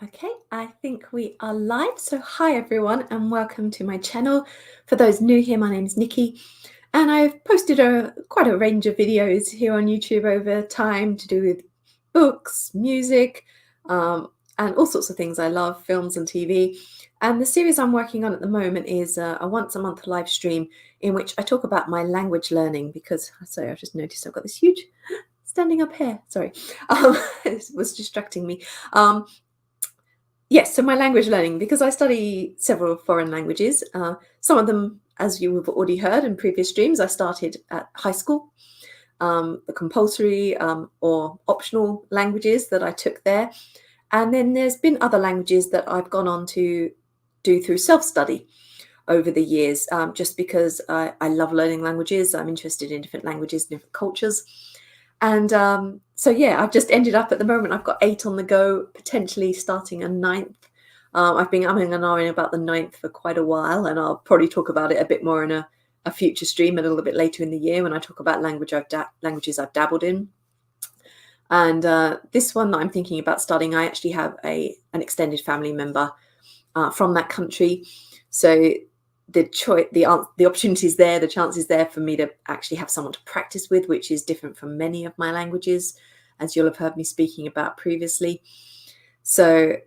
Okay, I think we are live. So hi everyone and welcome to my channel. For those new here, my name is Nikki and I've posted quite a range of videos here on YouTube over time to do with books, music, and all sorts of things I love, films and TV. And the series I'm working on at the moment is a once a month live stream in which I talk about my language learning because, sorry, I've just noticed I've got this huge standing up hair, sorry, it was distracting me. Yes, so my language learning, because I study several foreign languages. Some of them, as you have already heard in previous streams, I started at high school. The compulsory or optional languages that I took there. And then there's been other languages that I've gone on to do through self-study over the years, just because I love learning languages. I'm interested in different languages, different cultures. And so, yeah, I've just ended up at the moment, I've got 8 on the go, potentially starting a 9th. I've been umming and ahhing about the 9th for quite a while, and I'll probably talk about it a bit more in a future stream a little bit later in the year when I talk about languages I've dabbled in. And this one that I'm thinking about studying, I actually have an extended family member from that country. So the opportunity is there, the chance is there for me to actually have someone to practice with, which is different from many of my languages, as you'll have heard me speaking about previously. So,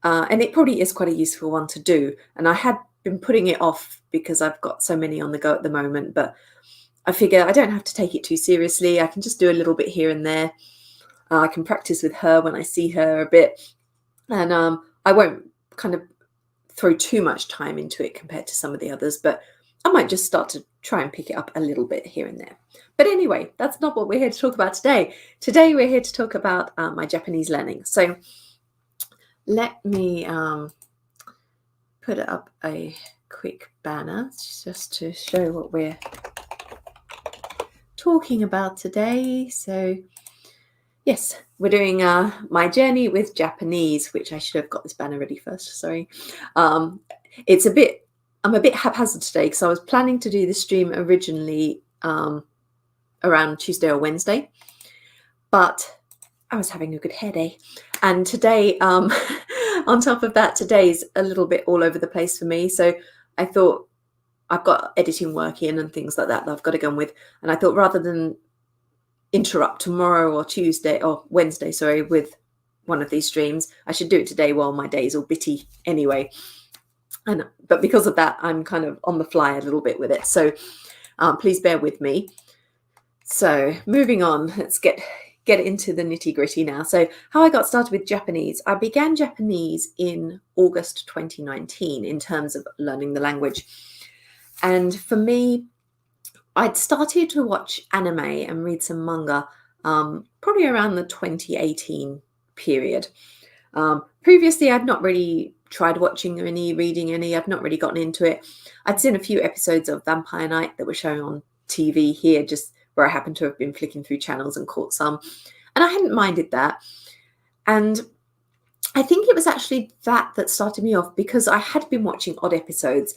and it probably is quite a useful one to do. And I had been putting it off because I've got so many on the go at the moment, but I figure I don't have to take it too seriously. I can just do a little bit here and there. I can practice with her when I see her a bit, and I won't kind of throw too much time into it compared to some of the others, but I might just start to try and pick it up a little bit here and there. But anyway, that's not what we're here to talk about today. Today we're here to talk about my Japanese learning. So let me put up a quick banner just to show what we're talking about today. So yes, we're doing my journey with Japanese, which I should have got this banner ready first, sorry. I'm a bit haphazard today because I was planning to do this stream originally around Tuesday or Wednesday, but I was having a good hair day. And today, on top of that, today's a little bit all over the place for me. So I thought I've got editing work in and things like that I've got to go on with. And I thought rather than interrupt tomorrow or Tuesday or Wednesday, sorry, with one of these streams, I should do it today while my day is all bitty anyway. But because of that, I'm kind of on the fly a little bit with it. So please bear with me. So moving on, let's get into the nitty gritty now. So how I got started with Japanese. I began Japanese in August 2019 in terms of learning the language. And for me, I'd started to watch anime and read some manga probably around the 2018 period. Previously, I'd not really tried watching any, reading any. I'd not really gotten into it. I'd seen a few episodes of Vampire Night that were showing on TV here, just where I happened to have been flicking through channels and caught some. And I hadn't minded that. And I think it was actually that started me off because I had been watching odd episodes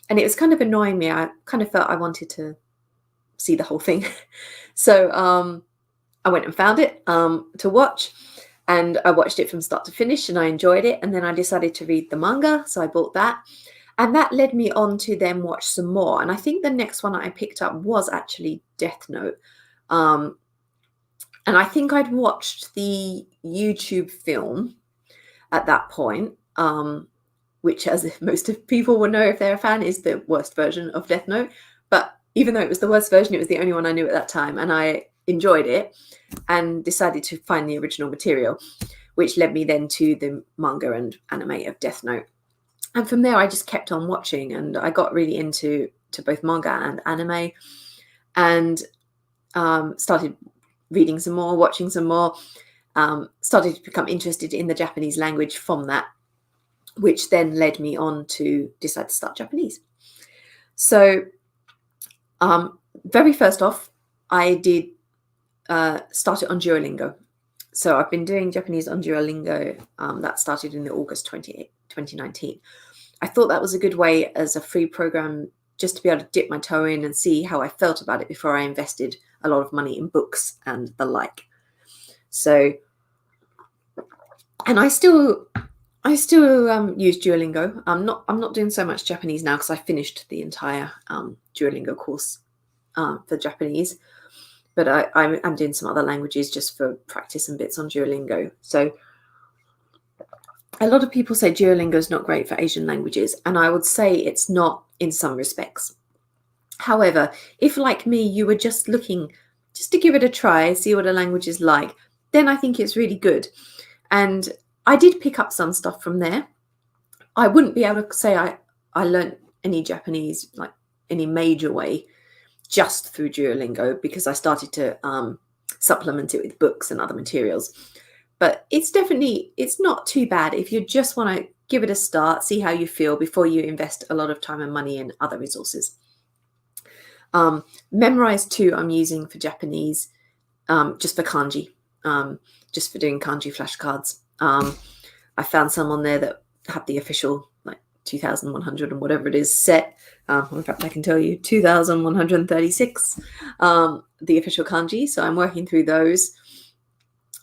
and it was kind of annoying me. I kind of felt I wanted to see the whole thing. So I went and found it to watch, and I watched it from start to finish and I enjoyed it. And then I decided to read the manga, so I bought that, and that led me on to then watch some more. And I think the next one I picked up was actually Death Note, and I think I'd watched the YouTube film at that point, which, as most of people will know if they're a fan, is the worst version of Death Note. But even though it was the worst version, it was the only one I knew at that time, and I enjoyed it and decided to find the original material, which led me then to the manga and anime of Death Note. And from there, I just kept on watching, and I got really into both manga and anime, and started reading some more, watching some more, started to become interested in the Japanese language from that, which then led me on to decide to start Japanese. So very first off, I did start it on Duolingo. So I've been doing Japanese on Duolingo. That started in August 2019. I thought that was a good way as a free program just to be able to dip my toe in and see how I felt about it before I invested a lot of money in books and the like. So, and I still I still use Duolingo. I'm not doing so much Japanese now because I finished the entire Duolingo course for Japanese. But I'm doing some other languages just for practice and bits on Duolingo. So a lot of people say Duolingo is not great for Asian languages, and I would say it's not in some respects. However, if like me, you were just looking just to give it a try, see what a language is like, then I think it's really good. And I did pick up some stuff from there. I wouldn't be able to say I learned any Japanese, like any major way, just through Duolingo, because I started to supplement it with books and other materials. But it's not too bad if you just want to give it a start, see how you feel before you invest a lot of time and money in other resources. Memrise 2 I'm using for Japanese, just for kanji, just for doing kanji flashcards. I found some on there that have the official like 2,100 and whatever it is set. In fact, I can tell you 2,136, the official kanji. So I'm working through those.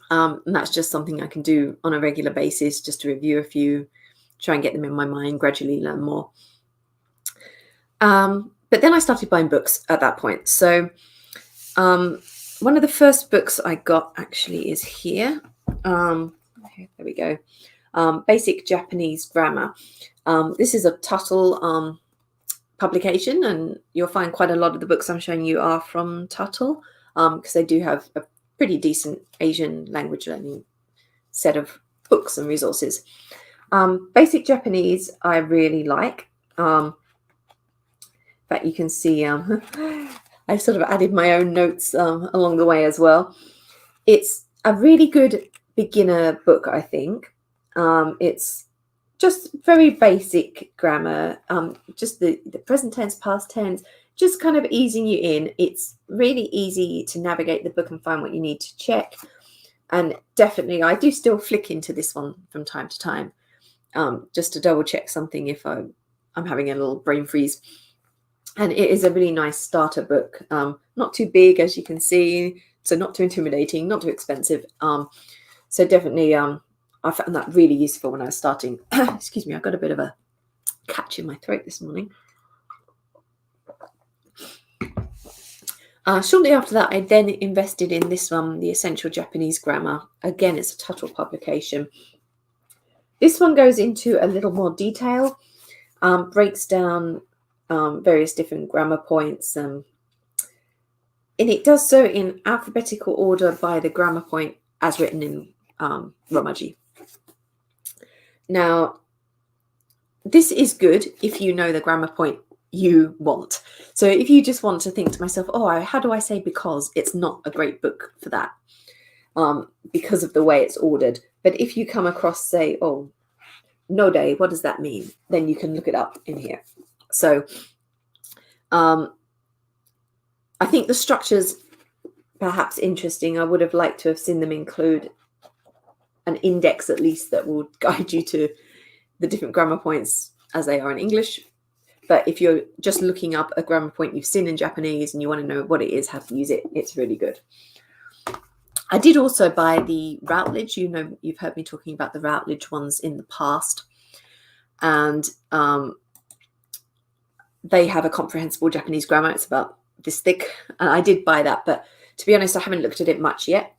And that's just something I can do on a regular basis, just to review a few, try and get them in my mind, gradually learn more. But then I started buying books at that point. So one of the first books I got actually is here. There we go. Basic Japanese Grammar. This is a Tuttle publication, and you'll find quite a lot of the books I'm showing you are from Tuttle, because they do have a pretty decent Asian language learning set of books and resources. Basic Japanese I really like. But you can see I sort of added my own notes along the way as well. It's a really good beginner book, I think. It's just very basic grammar, just the present tense, past tense, just kind of easing you in. It's really easy to navigate the book and find what you need to check. And definitely, I do still flick into this one from time to time, just to double check something if I'm having a little brain freeze. And it is a really nice starter book, not too big, as you can see, so not too intimidating, not too expensive. So definitely, I found that really useful when I was starting. Excuse me, I got a bit of a catch in my throat this morning. Shortly after that, I then invested in this one, The Essential Japanese Grammar. Again, it's a Tuttle publication. This one goes into a little more detail, breaks down various different grammar points, and it does so in alphabetical order by the grammar point as written in Romaji. Now, this is good if you know the grammar point you want. So if you just want to think to myself, oh, how do I say because? It's not a great book for that, because of the way it's ordered. But if you come across, say, oh, no day, what does that mean? Then you can look it up in here. So I think the structure's perhaps interesting. I would have liked to have seen them include an index at least that will guide you to the different grammar points as they are in English. But if you're just looking up a grammar point you've seen in Japanese and you want to know what it is, how to use it, it's really good. I did also buy the Routledge. You know, you've heard me talking about the Routledge ones in the past. And they have a comprehensible Japanese grammar. It's about this thick. And I did buy that, but to be honest, I haven't looked at it much yet.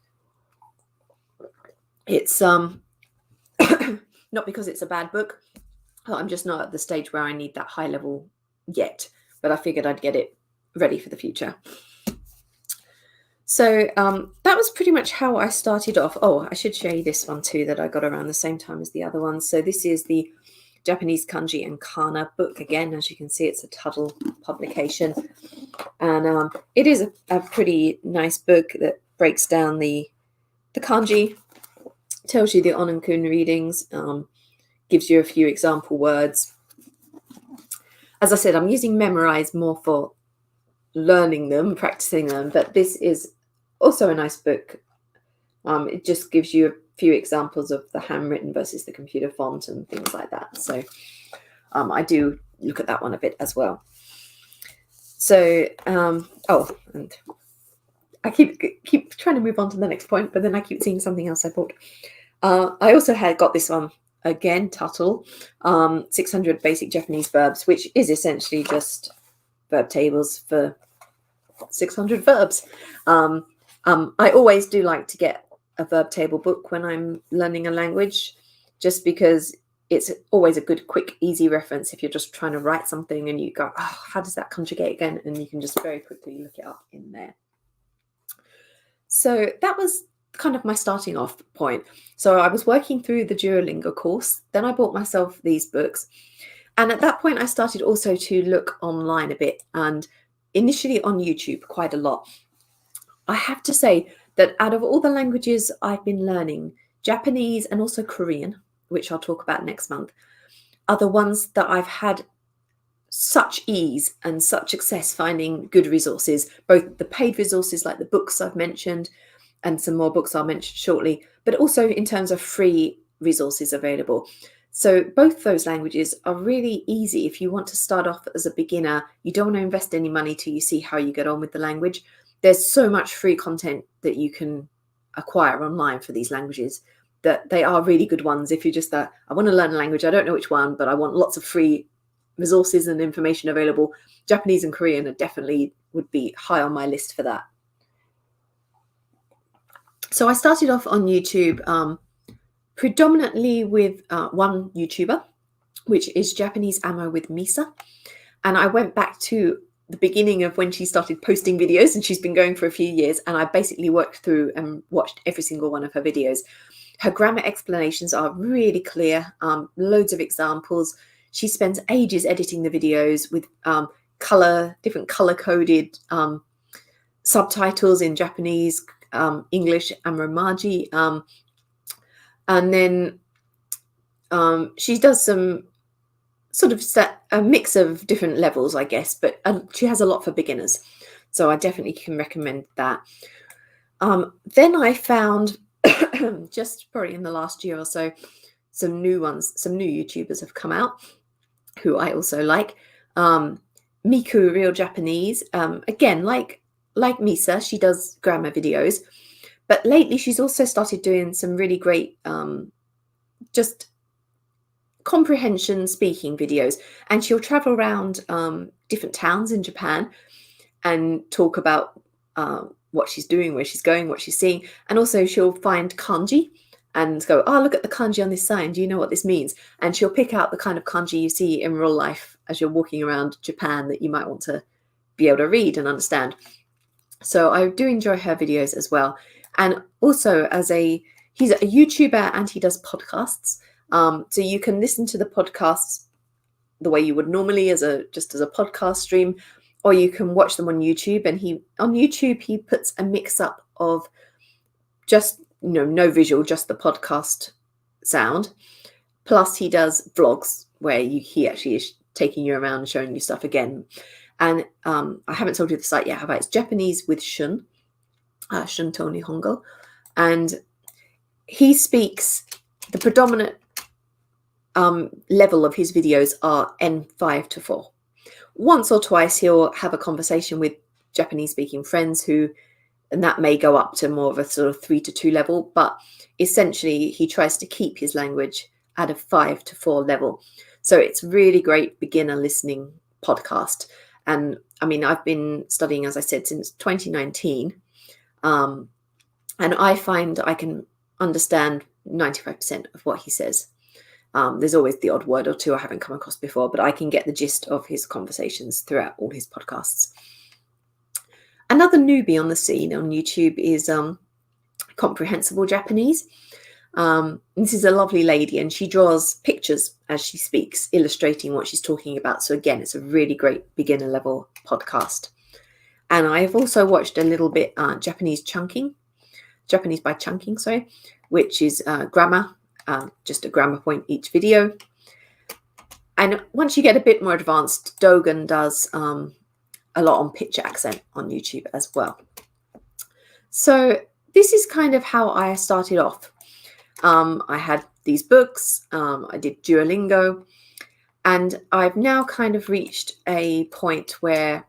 It's not because it's a bad book. I'm just not at the stage where I need that high level yet, but I figured I'd get it ready for the future. So that was pretty much how I started off. Oh, I should show you this one too that I got around the same time as the other one. So this is the Japanese Kanji and Kana book. Again, as you can see, it's a Tuttle publication. And it is a pretty nice book that breaks down the kanji, tells you the onankun readings, gives you a few example words. As I said, I'm using Memrise more for learning them, practicing them, but this is also a nice book. It just gives you a few examples of the handwritten versus the computer font and things like that. So I do look at that one a bit as well. So, and I keep trying to move on to the next point, but then I keep seeing something else I bought. I also had got this one again, Tuttle, 600 Basic Japanese Verbs, which is essentially just verb tables for 600 verbs. I always do like to get a verb table book when I'm learning a language, just because it's always a good, quick, easy reference if you're just trying to write something and you go, oh, how does that conjugate again? And you can just very quickly look it up in there. So that was kind of my starting off point. So I was working through the Duolingo course, then I bought myself these books. And at that point, I started also to look online a bit, and initially on YouTube quite a lot. I have to say that out of all the languages I've been learning, Japanese and also Korean, which I'll talk about next month, are the ones that I've had such ease and such success finding good resources, both the paid resources like the books I've mentioned and some more books I'll mention shortly, but also in terms of free resources available. So both those languages are really easy if you want to start off as a beginner. You don't want to invest any money till you see how you get on with the language. There's so much free content that you can acquire online for these languages that they are really good ones. If you're just that, I want to learn a language, I don't know which one, but I want lots of free resources and information available, Japanese and Korean are definitely would be high on my list for that. So I started off on YouTube predominantly with one YouTuber, which is Japanese Ammo with Misa. And I went back to the beginning of when she started posting videos, and she's been going for a few years, and I basically worked through and watched every single one of her videos. Her grammar explanations are really clear, loads of examples. She spends ages editing the videos with different color-coded subtitles in Japanese, English, and Romaji. And then she does some sort of a mix of different levels, I guess, but she has a lot for beginners. So I definitely can recommend that. Then I found, just probably in the last year or so, some new YouTubers have come out who I also like. Miku, Real Japanese. Again, like Misa, she does grammar videos. But lately she's also started doing some really great just comprehension speaking videos. And she'll travel around different towns in Japan and talk about what she's doing, where she's going, what she's seeing. And also she'll find kanji and go, oh, look at the kanji on this sign. Do you know what this means? And she'll pick out the kind of kanji you see in real life as you're walking around Japan that you might want to be able to read and understand. So I do enjoy her videos as well. And also he's a YouTuber and he does podcasts. So you can listen to the podcasts the way you would normally just as a podcast stream, or you can watch them on YouTube. And on YouTube, he puts a mix up of just, no visual, just the podcast sound. Plus he does vlogs where he actually is taking you around and showing you stuff again. And I haven't told you the site yet, have I? It's Japanese with Shun, Shun to Nihongo. And he speaks, the predominant level of his videos are N5 to 4. Once or twice he'll have a conversation with Japanese speaking friends and that may go up to more of a sort of 3 to 2 level, but essentially he tries to keep his language at a 5 to 4 level. So it's really great beginner listening podcast. And I mean, I've been studying, as I said, since 2019. And I find I can understand 95% of what he says. There's always the odd word or two I haven't come across before, but I can get the gist of his conversations throughout all his podcasts. Another newbie on the scene on YouTube is Comprehensible Japanese. This is a lovely lady, and she draws pictures as she speaks, illustrating what she's talking about. So again, it's a really great beginner level podcast. And I've also watched a little bit Japanese by chunking, which is grammar, just a grammar point each video. And once you get a bit more advanced, Dogen does a lot on pitch accent on YouTube as well. So this is kind of how I started off. I had these books, I did Duolingo, and I've now kind of reached a point where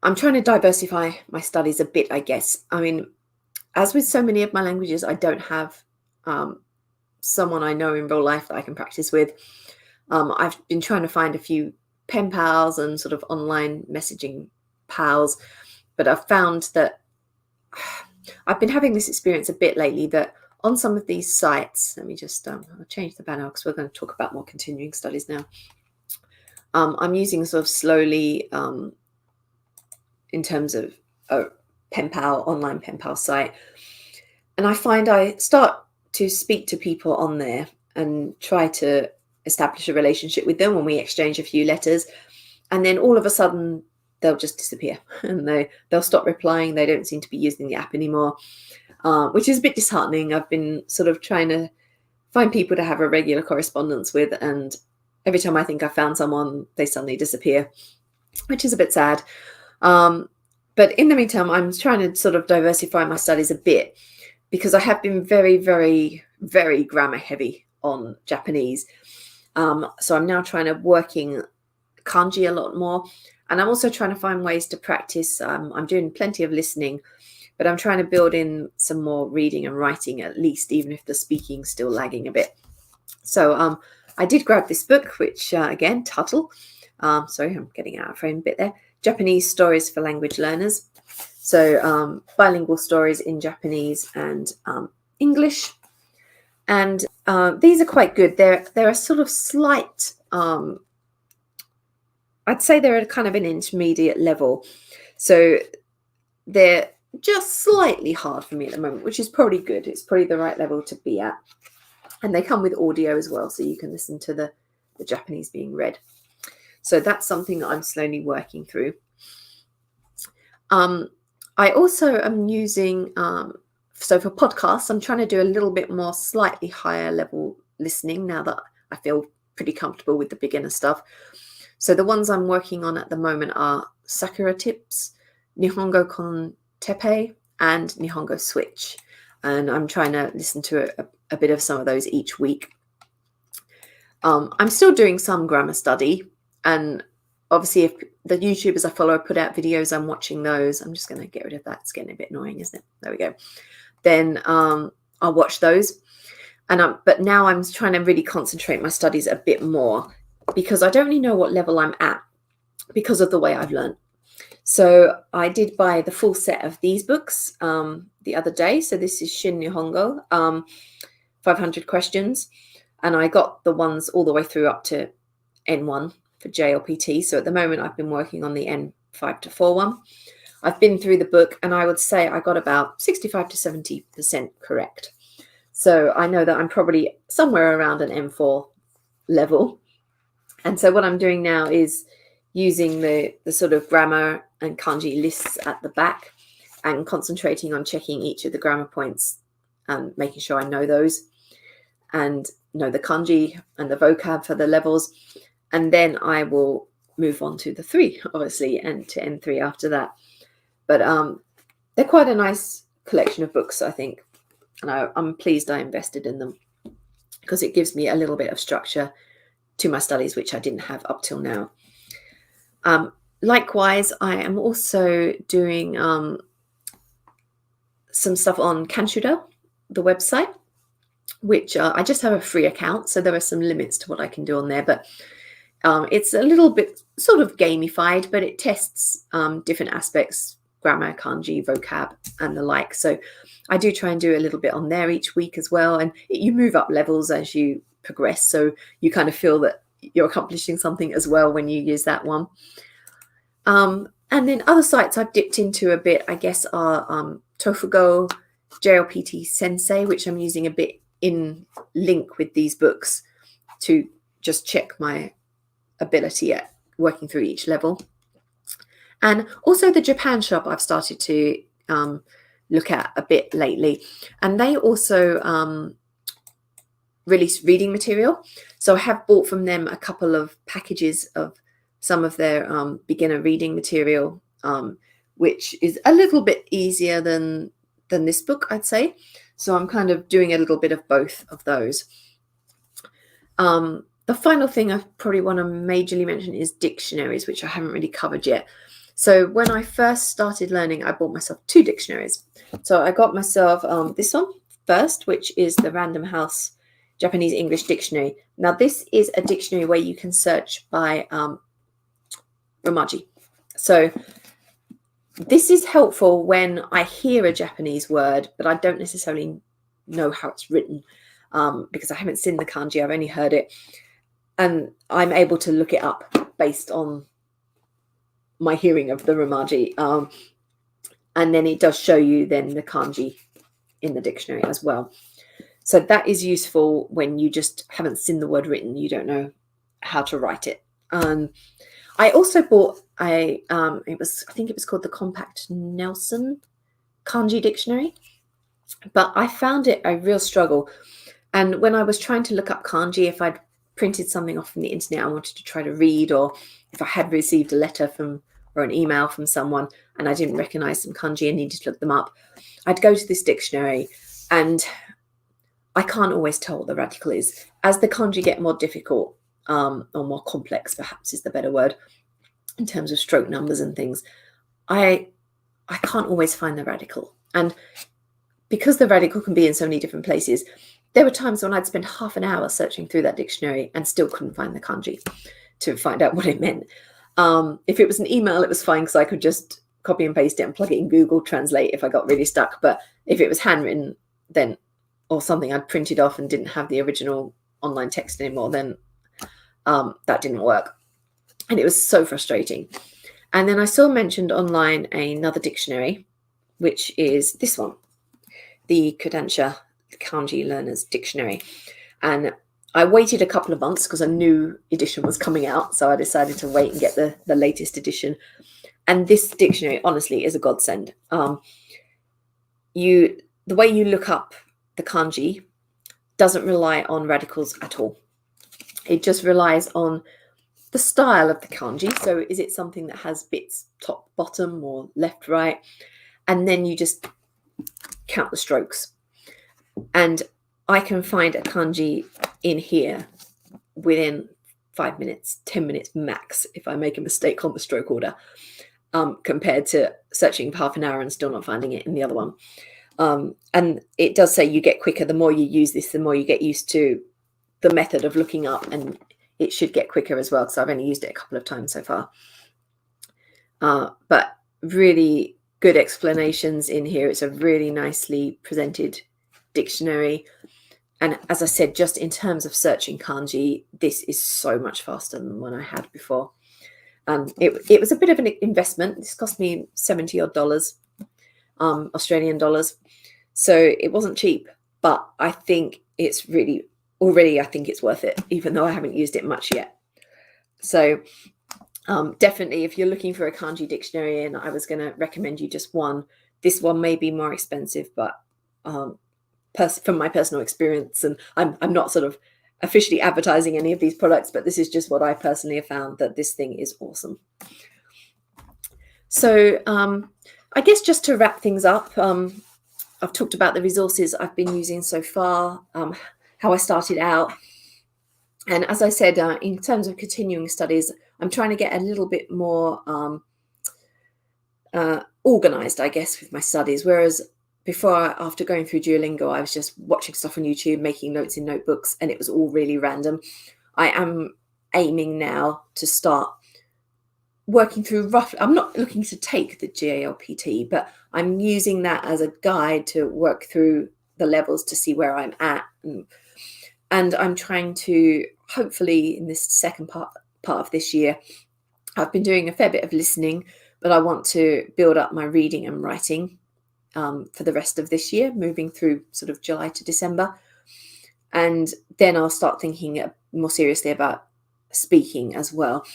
I'm trying to diversify my studies a bit, I guess. I mean, as with so many of my languages, I don't have someone I know in real life that I can practice with. I've been trying to find a few pen pals and sort of online messaging pals, but I've found that I've been having this experience a bit lately that on some of these sites, let me just I'll change the banner because we're going to talk about more continuing studies now. I'm using sort of slowly in terms of a pen pal, online pen pal site. And I find I start to speak to people on there and try to establish a relationship with them when we exchange a few letters. And then all of a sudden, they'll just disappear and they'll stop replying. They don't seem to be using the app anymore, which is a bit disheartening. I've been sort of trying to find people to have a regular correspondence with. And every time I think I've found someone, they suddenly disappear, which is a bit sad. But in the meantime, I'm trying to sort of diversify my studies a bit because I have been very, very, very grammar heavy on Japanese. So I'm now trying to working kanji a lot more. And I'm also trying to find ways to practice. I'm doing plenty of listening, but I'm trying to build in some more reading and writing at least, even if the speaking's still lagging a bit. So I did grab this book, which again, Tuttle. Sorry, I'm getting out of frame a bit there. Japanese Stories for Language Learners. So bilingual stories in Japanese and English. And these are quite good. They're a sort of slight, I'd say they're at kind of an intermediate level. So they're just slightly hard for me at the moment, which is probably good. It's probably the right level to be at. And they come with audio as well, so you can listen to the Japanese being read. So that's something that I'm slowly working through. I also am using, so for podcasts, I'm trying to do a little bit more slightly higher level listening now that I feel pretty comfortable with the beginner stuff. So the ones I'm working on at the moment are Sakura Tips, Nihongo con Teppei, and Nihongo Switch. And I'm trying to listen to a bit of some of those each week. I'm still doing some grammar study. And obviously, if the YouTubers I follow put out videos, I'm watching those. I'm just going to get rid of that. It's getting a bit annoying, isn't it? There we go. Then I'll watch those. But now I'm trying to really concentrate my studies a bit more because I don't really know what level I'm at because of the way I've learned. So I did buy the full set of these books the other day. So this is Shin Nihongo, 500 questions. And I got the ones all the way through up to N1 for JLPT. So at the moment, I've been working on the N5 to 4 one. I've been through the book and I would say I got about 65 to 70% correct. So I know that I'm probably somewhere around an N4 level. And so what I'm doing now is using the sort of grammar and kanji lists at the back and concentrating on checking each of the grammar points and making sure I know those and know the kanji and the vocab for the levels. And then I will move on to the 3, obviously, and to N3 after that. But they're quite a nice collection of books, I think. And I'm pleased I invested in them because it gives me a little bit of structure to my studies, which I didn't have up till now. Likewise, I am also doing some stuff on Kanshudo, the website, which I just have a free account. So there are some limits to what I can do on there. But it's a little bit sort of gamified, but it tests different aspects, grammar, kanji, vocab, and the like. So I do try and do a little bit on there each week as well. And you move up levels as you progress. So you kind of feel that you're accomplishing something as well when you use that one. And then other sites I've dipped into a bit, I guess, are Tofugo, JLPT Sensei, which I'm using a bit in link with these books to just check my ability at working through each level. And also the Japan shop I've started to look at a bit lately. And they also release reading material. So I have bought from them a couple of packages of some of their beginner reading material, which is a little bit easier than this book, I'd say. So I'm kind of doing a little bit of both of those. The final thing I probably want to majorly mention is dictionaries, which I haven't really covered yet. So when I first started learning, I bought myself 2 dictionaries. So I got myself this one first, which is the Random House Japanese English Dictionary. Now, this is a dictionary where you can search by romaji. So this is helpful when I hear a Japanese word, but I don't necessarily know how it's written because I haven't seen the kanji, I've only heard it. And I'm able to look it up based on my hearing of the romaji. And then it does show you then the kanji in the dictionary as well. So that is useful when you just haven't seen the word written, you don't know how to write it. I also bought I think it was called the Compact Nelson Kanji Dictionary, but I found it a real struggle. And when I was trying to look up kanji, if I'd printed something off from the internet I wanted to try to read, or if I had received a letter from or an email from someone and I didn't recognize some kanji and needed to look them up, I'd go to this dictionary, and I can't always tell what the radical is. As the kanji get more difficult, or more complex perhaps is the better word, in terms of stroke numbers and things, I can't always find the radical. And because the radical can be in so many different places, there were times when I'd spend half an hour searching through that dictionary and still couldn't find the kanji to find out what it meant. If it was an email, it was fine because I could just copy and paste it and plug it in Google Translate if I got really stuck. But if it was handwritten, then, or something I'd printed off and didn't have the original online text anymore, then that didn't work. And it was so frustrating. And then I saw mentioned online another dictionary, which is this one, the Kodansha Kanji Learners Dictionary. And I waited a couple of months because a new edition was coming out. So I decided to wait and get the latest edition. And this dictionary, honestly, is a godsend. The way you look up the kanji doesn't rely on radicals at all. It just relies on the style of the kanji. So is it something that has bits top, bottom, or left, right? And then you just count the strokes. And I can find a kanji in here within 5 minutes, 10 minutes max if I make a mistake on the stroke order, compared to searching for half an hour and still not finding it in the other one. And it does say you get quicker. The more you use this, the more you get used to the method of looking up, and it should get quicker as well because I've only used it a couple of times so far. But really good explanations in here. It's a really nicely presented dictionary. And as I said, just in terms of searching kanji, this is so much faster than the one I had before. It was a bit of an investment. This cost me $70 odd, Australian dollars. So it wasn't cheap, but I think it's really, already I think it's worth it, even though I haven't used it much yet. So definitely, if you're looking for a kanji dictionary, and I was going to recommend you just one, this one may be more expensive, but from my personal experience, and I'm not sort of officially advertising any of these products, but this is just what I personally have found, that this thing is awesome. So I guess just to wrap things up, I've talked about the resources I've been using so far, how I started out. And as I said, in terms of continuing studies, I'm trying to get a little bit more organized, I guess, with my studies. Whereas before, after going through Duolingo, I was just watching stuff on YouTube, making notes in notebooks, and it was all really random. I am aiming now to start working through roughly. I'm not looking to take the JLPT, but I'm using that as a guide to work through the levels to see where I'm at. And I'm trying to, hopefully in this second part of this year, I've been doing a fair bit of listening, but I want to build up my reading and writing for the rest of this year, moving through sort of July to December. And then I'll start thinking more seriously about speaking as well.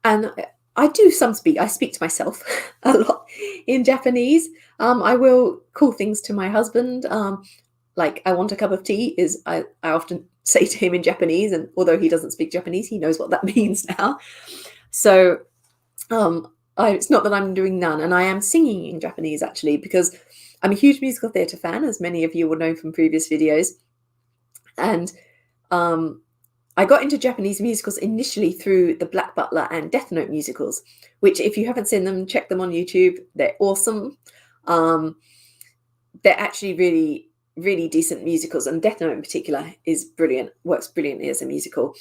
And I do I speak to myself a lot in Japanese. I will call things to my husband, like I want a cup of tea, I often say to him in Japanese, and although he doesn't speak Japanese, he knows what that means now. So it's not that I'm doing none, and I am singing in Japanese actually, because I'm a huge musical theatre fan, as many of you will know from previous videos. And I got into Japanese musicals initially through the Black Butler and Death Note musicals, which if you haven't seen them, check them on YouTube. They're awesome. They're actually really really decent musicals, and Death Note in particular is brilliant, works brilliantly as a musical.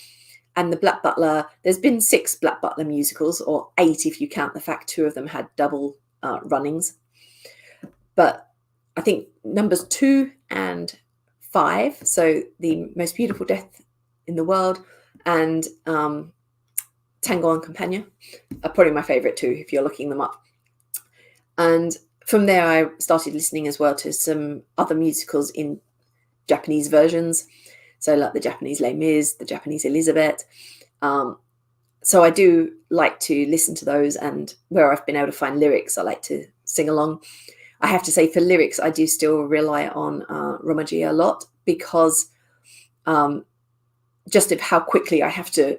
And the Black Butler, there's been 6 Black Butler musicals, or 8 if you count the fact 2 of them had double runnings. But I think numbers 2 and 5, so The Most Beautiful Death in the World and Tango and Campagna, are probably my favourite too, if you're looking them up. And from there, I started listening as well to some other musicals in Japanese versions. So like the Japanese Les Mis, the Japanese Elizabeth. So I do like to listen to those, and where I've been able to find lyrics, I like to sing along. I have to say, for lyrics, I do still rely on Romaji a lot, because just of how quickly I have to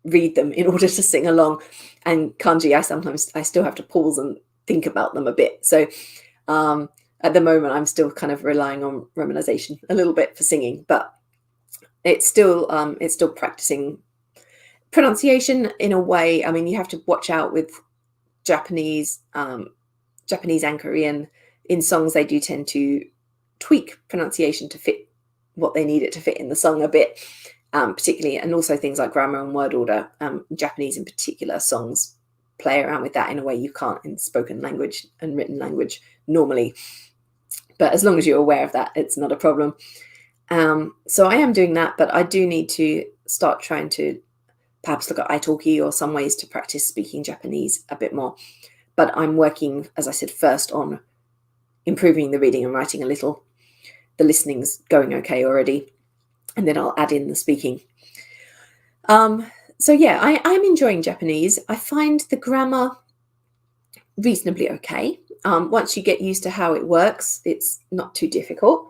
read them in order to sing along. And kanji, I still have to pause and think about them a bit. So at the moment, I'm still kind of relying on romanization a little bit for singing, but it's still practicing pronunciation in a way. I mean, you have to watch out with Japanese and Korean. In songs, they do tend to tweak pronunciation to fit what they need it to fit in the song a bit, particularly, and also things like grammar and word order. Japanese in particular songs play around with that in a way you can't in spoken language and written language normally. But as long as you're aware of that, it's not a problem. So I am doing that, but I do need to start trying to perhaps look at italki or some ways to practice speaking Japanese a bit more. But I'm working, as I said, first on improving the reading and writing a little. The listening's going okay already, and then I'll add in the speaking. So yeah, I'm enjoying Japanese. I find the grammar reasonably okay. Once you get used to how it works, it's not too difficult.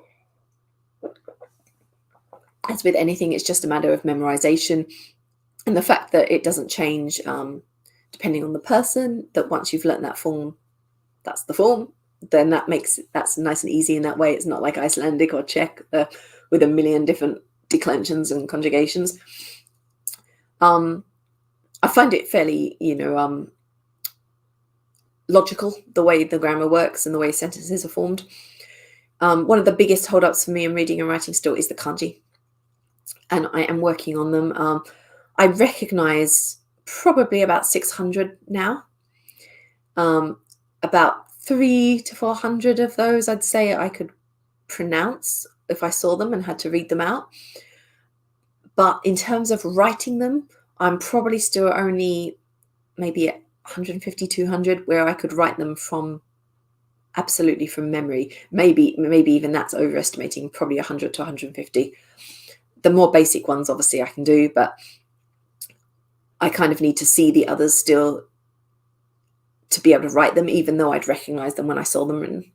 As with anything, it's just a matter of memorization, and the fact that it doesn't change depending on the person, that once you've learned that form, that's the form, then that's nice and easy in that way. It's not like Icelandic or Czech with a million different declensions and conjugations. I find it fairly, logical, the way the grammar works and the way sentences are formed. One of the biggest holdups for me in reading and writing still is the kanji, and I am working on them. I recognize probably about 600 now. About 300 to 400 of those, I'd say I could pronounce if I saw them and had to read them out. But in terms of writing them, I'm probably still only maybe at 150, 200, where I could write them absolutely from memory. Maybe even that's overestimating, probably 100 to 150. The more basic ones, obviously, I can do, but I kind of need to see the others still to be able to write them, even though I'd recognize them when I saw them written,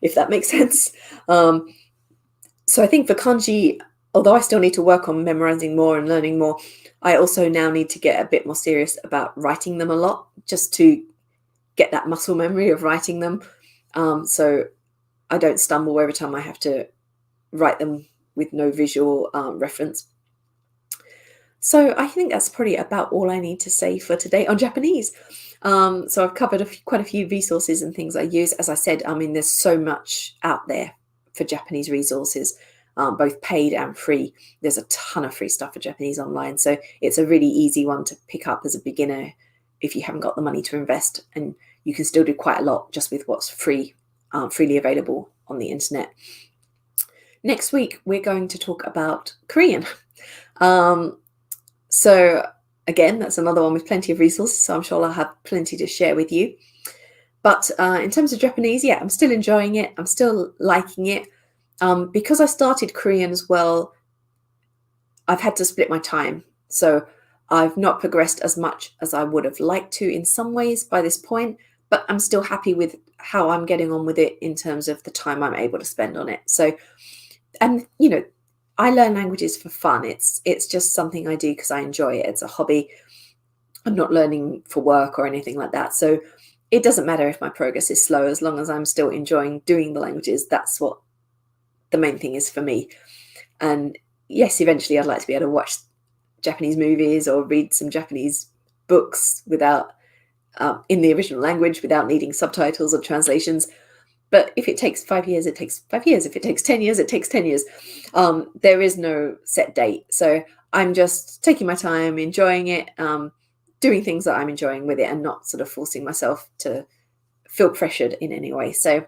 if that makes sense. So I think for kanji, although I still need to work on memorizing more and learning more, I also now need to get a bit more serious about writing them a lot, just to get that muscle memory of writing them. So I don't stumble every time I have to write them with no visual reference. So I think that's probably about all I need to say for today on Japanese. So I've covered quite a few resources and things I use. As I said, I mean, there's so much out there for Japanese resources, both paid and free. There's a ton of free stuff for Japanese online. So it's a really easy one to pick up as a beginner if you haven't got the money to invest. And you can still do quite a lot just with what's free, freely available on the internet. Next week, we're going to talk about Korean. So again, that's another one with plenty of resources, so I'm sure I'll have plenty to share with you. But in terms of Japanese, yeah, I'm still enjoying it. I'm still liking it. Because I started Korean as well, I've had to split my time. So I've not progressed as much as I would have liked to in some ways by this point, but I'm still happy with how I'm getting on with it in terms of the time I'm able to spend on it. So, and I learn languages for fun. It's just something I do because I enjoy it. It's a hobby. I'm not learning for work or anything like that. So it doesn't matter if my progress is slow, as long as I'm still enjoying doing the languages. That's what the main thing is for me. And yes, eventually I'd like to be able to watch Japanese movies or read some Japanese books without in the original language without needing subtitles or translations. But if it takes 5 years, it takes 5 years. If it takes 10 years, it takes 10 years. There is no set date. So I'm just taking my time, enjoying it, doing things that I'm enjoying with it, and not sort of forcing myself to feel pressured in any way. So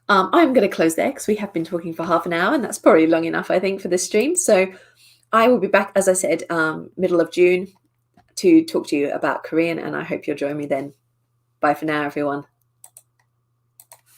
I'm going to close there because we have been talking for half an hour, and that's probably long enough, I think, for this stream. So I will be back, as I said, middle of June to talk to you about Korean, and I hope you'll join me then. Bye for now, everyone.